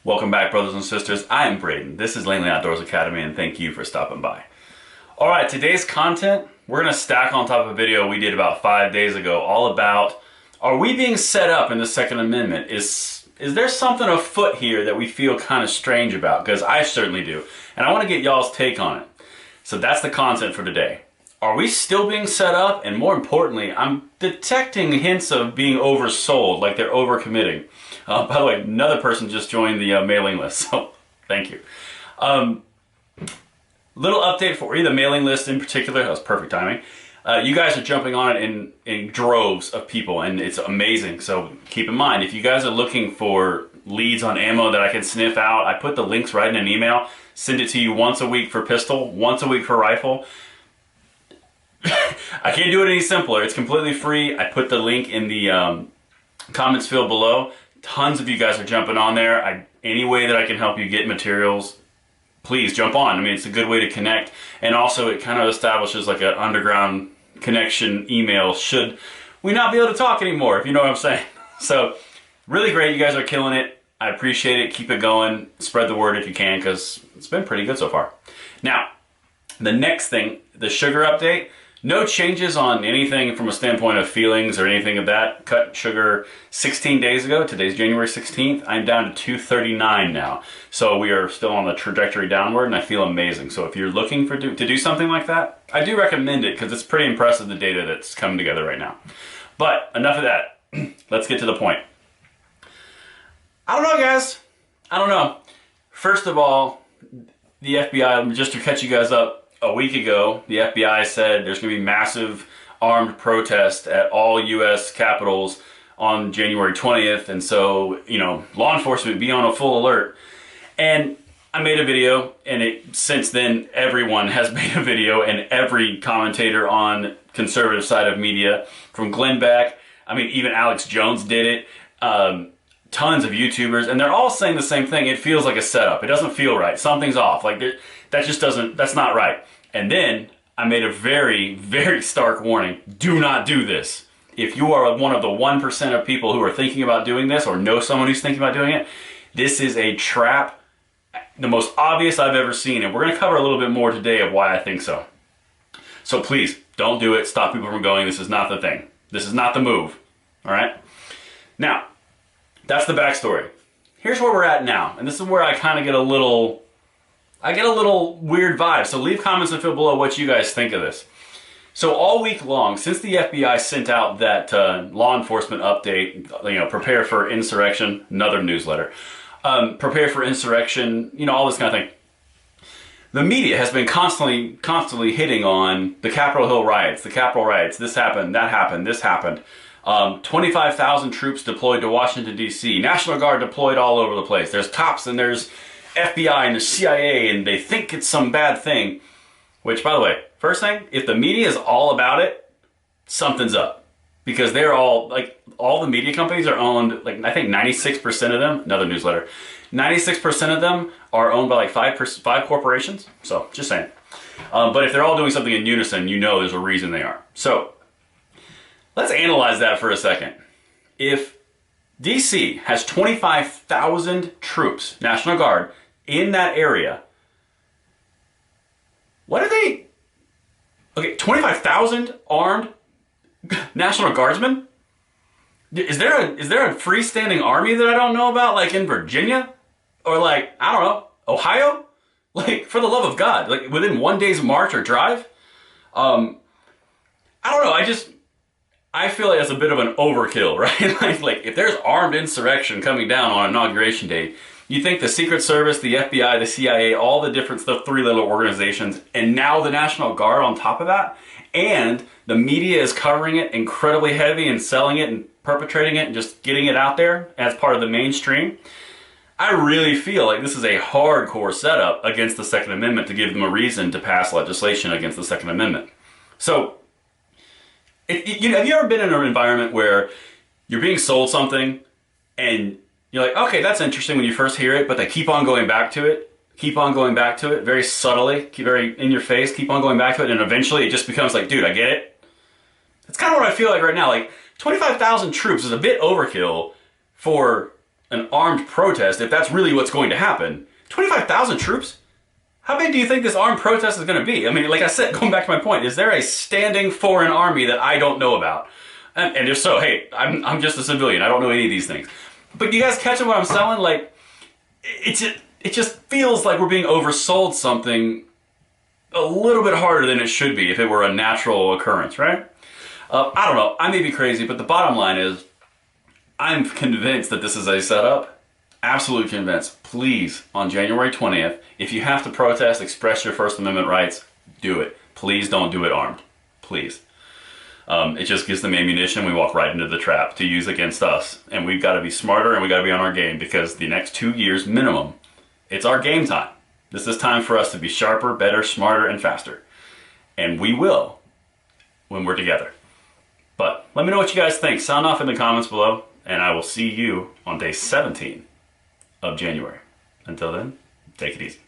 Welcome back, brothers and sisters. I am Braden. This is Langley Outdoors Academy, and thank you for stopping by. All right, today's content, we're going to stack on top of a video we did about 5 days ago, all about, are we being set up in the Second Amendment? Is there something afoot here that we feel kind of strange about? Because I certainly do. And I want to get y'all's take on it. So that's the content for today. Are we still being set up? And more importantly, I'm detecting hints of being oversold, like they're overcommitting. By the way, another person just joined the mailing list, so thank you. Little update for you, the mailing list in particular, that was perfect timing. You guys are jumping on it in droves of people, and it's amazing. So keep in mind, if you guys are looking for leads on ammo that I can sniff out, I put the links right in an email, send it to you once a week for pistol, once a week for rifle. I can't do it any simpler. It's completely free. I put the link in the comments field below. Tons of you guys are jumping on there. Any way that I can help you get materials, please jump on. I mean, it's a good way to connect. And also it kind of establishes like an underground connection email should we not be able to talk anymore, if you know what I'm saying. So really great. You guys are killing it. I appreciate it. Keep it going. Spread the word if you can, because it's been pretty good so far. Now, the next thing, the sugar update. No changes on anything from a standpoint of feelings or anything of that. Cut sugar 16 days ago. Today's January 16th. I'm down to 239 now. So we are still on the trajectory downward, and I feel amazing. So if you're looking to do something like that, I do recommend it because it's pretty impressive, the data that's coming together right now. But enough of that. Let's get to the point. I don't know, guys. I don't know. First of all, the FBI, just to catch you guys up, a week ago, the FBI said there's going to be massive armed protests at all U.S. capitals on January 20th. And so, you know, law enforcement be on a full alert. And I made a video, and since then, everyone has made a video, and every commentator on conservative side of media, from Glenn Beck, I mean, even Alex Jones did it, tons of YouTubers, and they're all saying the same thing. It feels like a setup. It doesn't feel right. Something's off. Like, that just doesn't, that's not right. And then I made a very, very stark warning. Do not do this. If you are one of the 1% of people who are thinking about doing this or know someone who's thinking about doing it, this is a trap, the most obvious I've ever seen. And we're going to cover a little bit more today of why I think so. So please, don't do it. Stop people from going. This is not the thing. This is not the move. All right? Now, that's the backstory. Here's where we're at now. And this is where I kind of get a little weird vibe. So leave comments and field below what you guys think of this. So all week long, since the FBI sent out that law enforcement update, you know, prepare for insurrection, another newsletter, prepare for insurrection, you know, all this kind of thing. The media has been constantly hitting on the Capitol Hill riots, this happened, that happened, this happened. 25,000 troops deployed to Washington, D.C. National Guard deployed all over the place. There's cops and there's FBI and the CIA, and they think it's some bad thing. Which, by the way, first thing, if the media is all about it, something's up. Because they're all, like, all the media companies are owned, like, I think 96% of them, another newsletter, 96% of them are owned by like five corporations. So, just saying. But if they're all doing something in unison, you know there's a reason they are. So, let's analyze that for a second. If DC has 25,000 troops, National Guard, in that area, what are they? Okay, 25,000 armed National Guardsmen? Is there a freestanding army that I don't know about, like in Virginia? Or like, I don't know, Ohio? Like, for the love of God, like within 1 day's march or drive? I don't know, I feel like that's a bit of an overkill, right? like if there's armed insurrection coming down on inauguration day, you think the Secret Service, the FBI, the CIA, all the three little organizations, and now the National Guard on top of that, and the media is covering it incredibly heavy and selling it and perpetrating it and just getting it out there as part of the mainstream. I really feel like this is a hardcore setup against the Second Amendment to give them a reason to pass legislation against the Second Amendment. So, have you ever been in an environment where you're being sold something and you're like, okay, that's interesting when you first hear it, but they keep on going back to it, very subtly, very in your face, keep on going back to it, and eventually it just becomes like, dude, I get it. That's kind of what I feel like right now. Like, 25,000 troops is a bit overkill for an armed protest, if that's really what's going to happen, 25,000 troops? How big do you think this armed protest is going to be? I mean, like I said, going back to my point, is there a standing foreign army that I don't know about? And if so, hey, I'm just a civilian. I don't know any of these things. But you guys catching what I'm selling? Like, it just feels like we're being oversold something a little bit harder than it should be if it were a natural occurrence, right? I don't know. I may be crazy, but the bottom line is I'm convinced that this is a setup. Absolutely convinced. Please, on January 20th, if you have to protest, express your First Amendment rights, do it. Please don't do it armed. Please. It just gives them ammunition. We walk right into the trap to use against us. And we've got to be smarter and we've got to be on our game because the next 2 years minimum, it's our game time. This is time for us to be sharper, better, smarter, and faster. And we will when we're together. But let me know what you guys think. Sound off in the comments below. And I will see you on day 17 of January. Until then, take it easy.